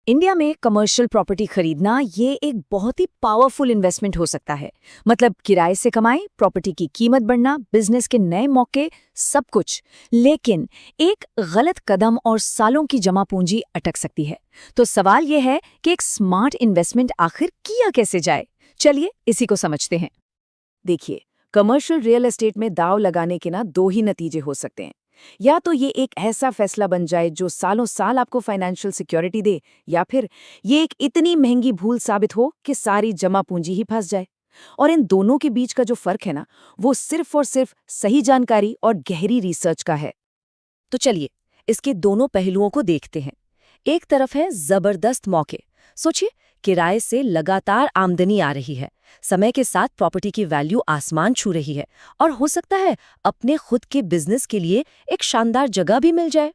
India में commercial property खरीदना ये एक बहुत ही पावरफुल इन्वेस्टमेंट हो सकता है। मतलब किराए से कमाई, प्रॉपर्टी की कीमत बढ़ना, बिजनेस के नए मौके, सब कुछ। लेकिन एक गलत कदम और सालों की जमा पूंजी अटक सकती है। तो सवाल ये है कि एक स्मार्ट इन्वेस्टमेंट आखिर किया कैसे जाए। चलिए इसी को समझते हैं। देखिए, कमर्शियल रियल एस्टेट में दांव लगाने के दो ही नतीजे हो सकते हैं। या तो ये एक ऐसा फैसला बन जाए जो सालों साल आपको फाइनेंशियल सिक्योरिटी दे, या फिर ये एक इतनी महंगी भूल साबित हो कि सारी जमा पूंजी ही फंस जाए। और इन दोनों के बीच का जो फर्क है वो सिर्फ और सिर्फ सही जानकारी और गहरी रिसर्च का है। तो चलिए इसके दोनों पहलुओं को देखते हैं। एक तरफ है जबरदस्त मौके। सोचिए, किराए से लगातार आमदनी आ रही है, समय के साथ प्रॉपर्टी की वैल्यू आसमान छू रही है, और हो सकता है अपने खुद के बिजनेस के लिए एक शानदार जगह भी मिल जाए।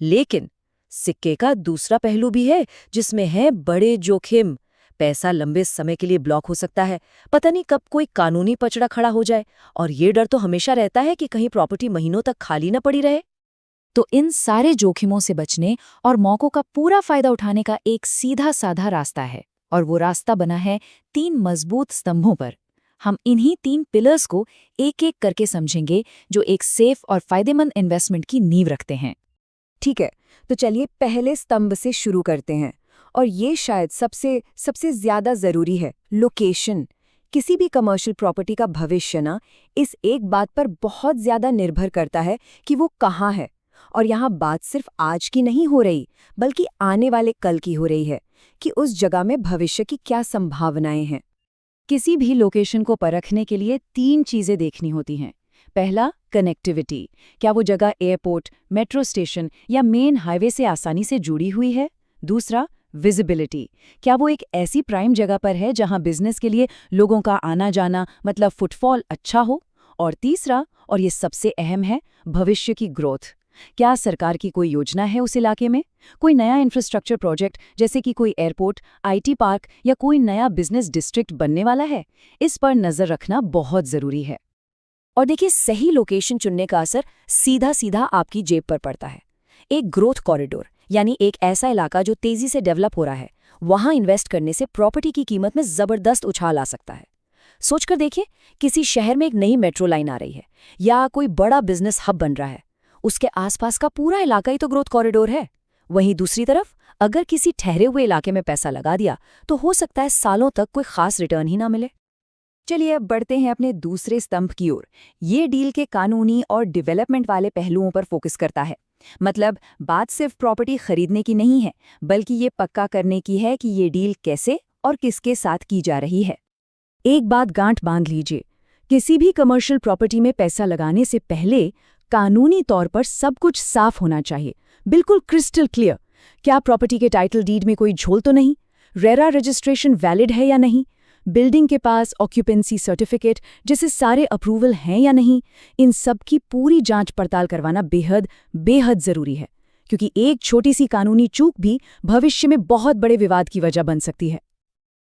लेकिन सिक्के का दूसरा पहलू भी है, जिसमें है बड़े जोखिम। पैसा लंबे समय के लिए ब्लॉक हो सकता है, पता नहीं कब कोई कानूनी पचड़ा खड़ा हो जाए, और ये डर तो हमेशा रहता है कि कहीं प्रॉपर्टी महीनों तक खाली न पड़ी रहे। तो इन सारे जोखिमों से बचने और मौकों का पूरा फायदा उठाने का एक सीधा साधा रास्ता है, और वो रास्ता बना है 3 मजबूत स्तंभों पर। हम इन्हीं 3 पिलर्स को एक एक करके समझेंगे, जो एक सेफ और फायदेमंद इन्वेस्टमेंट की नींव रखते हैं। ठीक है, तो चलिए पहले स्तंभ से शुरू करते हैं, और ये शायद सबसे ज्यादा जरूरी है, लोकेशन। किसी भी कमर्शियल प्रॉपर्टी का भविष्य इस एक बात पर बहुत ज्यादा निर्भर करता है कि वो कहाँ है। और यहाँ बात सिर्फ आज की नहीं हो रही, बल्कि आने वाले कल की हो रही है, कि उस जगह में भविष्य की क्या संभावनाएं हैं। किसी भी लोकेशन को परखने के लिए 3 चीजें देखनी होती हैं। पहला, कनेक्टिविटी। क्या वो जगह एयरपोर्ट, मेट्रो स्टेशन या मेन हाईवे से आसानी से जुड़ी हुई है? दूसरा, विजिबिलिटी। क्या वो एक ऐसी प्राइम जगह पर है जहां बिजनेस के लिए लोगों का आना जाना, मतलब फुटफॉल अच्छा हो? और तीसरा, और ये सबसे अहम है, भविष्य की ग्रोथ। क्या सरकार की कोई योजना है उस इलाके में? कोई नया इंफ्रास्ट्रक्चर प्रोजेक्ट, जैसे कि कोई एयरपोर्ट, आईटी पार्क या कोई नया बिजनेस डिस्ट्रिक्ट बनने वाला है? इस पर नजर रखना बहुत जरूरी है। और देखिए, सही लोकेशन चुनने का असर सीधा सीधा आपकी जेब पर पड़ता है। एक ग्रोथ कॉरिडोर, यानी एक ऐसा इलाका जो तेजी से डेवलप हो रहा है, वहां इन्वेस्ट करने से प्रॉपर्टी की कीमत में जबरदस्त उछाल आ सकता है। सोचकर देखिए, किसी शहर में एक नई मेट्रो लाइन आ रही है, या कोई बड़ा बिजनेस हब बन रहा है, उसके आसपास का पूरा इलाका ही तो ग्रोथ कॉरिडोर है। वहीं दूसरी तरफ, अगर किसी ठहरे हुए इलाके में पैसा लगा दिया, तो हो सकता है सालों तक कोई खास रिटर्न ही ना मिले। चलिए अब बढ़ते हैं अपने दूसरे स्तंभ की ओर। ये डील के कानूनी और डेवलपमेंट वाले पहलुओं पर फोकस करता है। मतलब बात सिर्फ प्रॉपर्टी खरीदने की नहीं है, बल्कि ये पक्का करने की है कि ये डील कैसे और किसके साथ की जा रही है। एक बात गांठ बांध लीजिए, किसी भी कमर्शियल प्रॉपर्टी में पैसा लगाने से पहले कानूनी तौर पर सब कुछ साफ होना चाहिए, बिल्कुल क्रिस्टल क्लियर। क्या प्रॉपर्टी के टाइटल डीड में कोई झोल तो नहीं? रेरा रजिस्ट्रेशन वैलिड है या नहीं? बिल्डिंग के पास ऑक्यूपेंसी सर्टिफिकेट जैसे सारे अप्रूवल हैं या नहीं? इन सब की पूरी जांच पड़ताल करवाना बेहद बेहद जरूरी है, क्योंकि एक छोटी सी कानूनी चूक भी भविष्य में बहुत बड़े विवाद की वजह बन सकती है।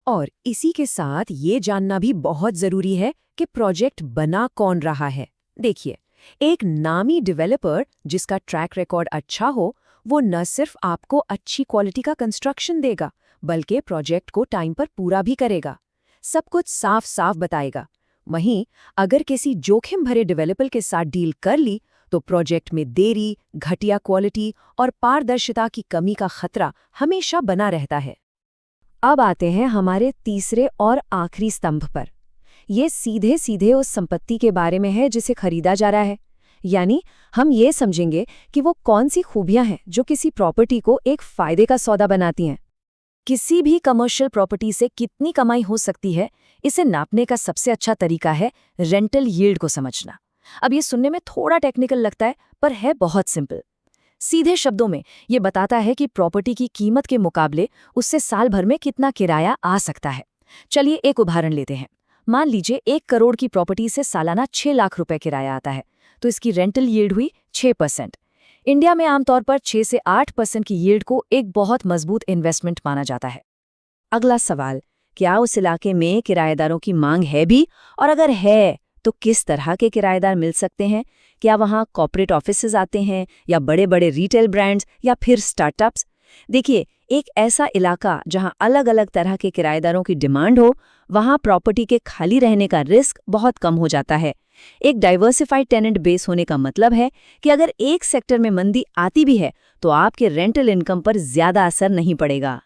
और इसी के साथ ये जानना भी बहुत जरूरी है कि प्रोजेक्ट बना कौन रहा है। देखिए, एक नामी डेवलपर जिसका ट्रैक रिकॉर्ड अच्छा हो, वो न सिर्फ आपको अच्छी क्वालिटी का कंस्ट्रक्शन देगा, बल्कि प्रोजेक्ट को टाइम पर पूरा भी करेगा, सब कुछ साफ साफ बताएगा। वहीं अगर किसी जोखिम भरे डेवलपर के साथ डील कर ली, तो प्रोजेक्ट में देरी, घटिया क्वालिटी और पारदर्शिता की कमी का खतरा हमेशा बना रहता है। अब आते हैं हमारे तीसरे और आखिरी स्तंभ पर। ये सीधे सीधे उस संपत्ति के बारे में है जिसे खरीदा जा रहा है। यानी हम ये समझेंगे कि वो कौन सी खूबियां हैं जो किसी प्रॉपर्टी को एक फायदे का सौदा बनाती हैं। किसी भी कमर्शियल प्रॉपर्टी से कितनी कमाई हो सकती है, इसे नापने का सबसे अच्छा तरीका है रेंटल यील्ड को समझना। अब ये सुनने में थोड़ा टेक्निकल लगता है, पर है बहुत सिंपल। सीधे शब्दों में ये बताता है कि प्रॉपर्टी की कीमत के मुकाबले उससे साल भर में कितना किराया आ सकता है। चलिए एक उदाहरण लेते हैं। मान लीजिए 1 करोड़ की प्रॉपर्टी से सालाना 6 लाख रुपए किराया आता है, तो इसकी रेंटल यील्ड हुई 6%। इंडिया में आमतौर पर 6 से 8% की यील्ड को एक बहुत मजबूत इन्वेस्टमेंट माना जाता है। अगला सवाल, क्या उस इलाके में किराएदारों की मांग है भी? और अगर है, तो किस तरह के किराएदार मिल सकते हैं? क्या वहाँ कॉर्पोरेट ऑफिसेज आते हैं, या बड़े बड़े रिटेल ब्रांड्स, या फिर स्टार्टअप्स? देखिए, एक ऐसा इलाका जहां अलग अलग तरह के किराएदारों की डिमांड हो, वहां प्रॉपर्टी के खाली रहने का रिस्क बहुत कम हो जाता है। एक डाइवर्सिफाइड टेनेंट बेस होने का मतलब है कि अगर एक सेक्टर में मंदी आती भी है तो आपके रेंटल इनकम पर ज्यादा असर नहीं पड़ेगा।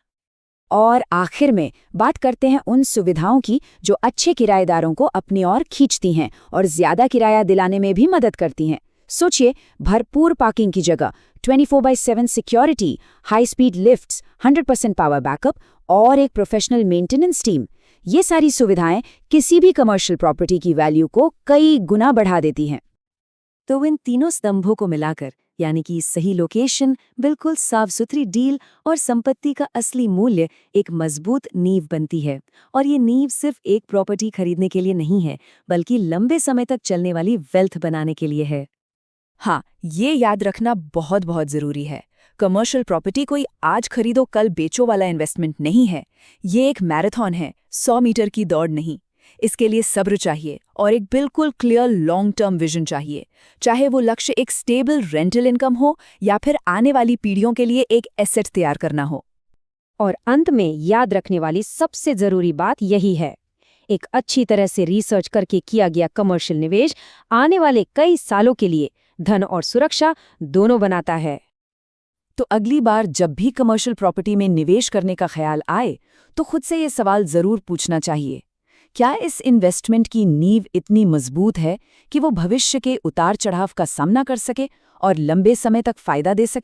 और आखिर में बात करते हैं उन सुविधाओं की जो अच्छे किराएदारों को अपनी ओर खींचती हैं और ज्यादा किराया दिलाने में भी मदद करती हैं। सोचिए, भरपूर पार्किंग की जगह, 24/7 security, high speed lifts, 100% power backup और एक प्रोफेशनल मेंटेनेंस टीम। ये सारी सुविधाएं किसी भी कमर्शियल प्रॉपर्टी की वैल्यू को कई गुना बढ़ा देती हैं। तो इन तीनों स्तंभों को मिलाकर, यानी कि सही लोकेशन, बिल्कुल साफ सुथरी डील और संपत्ति का असली मूल्य, एक मजबूत नींव बनती है। और ये नींव सिर्फ एक प्रॉपर्टी खरीदने के लिए नहीं है, बल्कि लंबे समय तक चलने वाली वेल्थ बनाने के लिए है। हाँ, ये याद रखना बहुत बहुत जरूरी है। कमर्शियल प्रॉपर्टी कोई आज खरीदो कल बेचो वाला इन्वेस्टमेंट नहीं है। ये एक मैराथन है, 100 मीटर की दौड़ नहीं। इसके लिए सब्र चाहिए और एक बिल्कुल क्लियर लॉन्ग टर्म विजन चाहिए, चाहे वो लक्ष्य एक स्टेबल रेंटल इनकम हो या फिर आने वाली पीढ़ियों के लिए एक एसेट तैयार करना हो। और अंत में याद रखने वाली सबसे जरूरी बात यही है, एक अच्छी तरह से रिसर्च करके किया गया कमर्शियल निवेश आने वाले कई सालों के लिए धन और सुरक्षा दोनों बनाता है। तो अगली बार जब भी कमर्शियल प्रॉपर्टी में निवेश करने का ख्याल आए तो खुद से ये सवाल जरूर पूछना चाहिए, क्या इस इन्वेस्टमेंट की नींव इतनी मजबूत है कि वो भविष्य के उतार चढ़ाव का सामना कर सके और लंबे समय तक फायदा दे सके?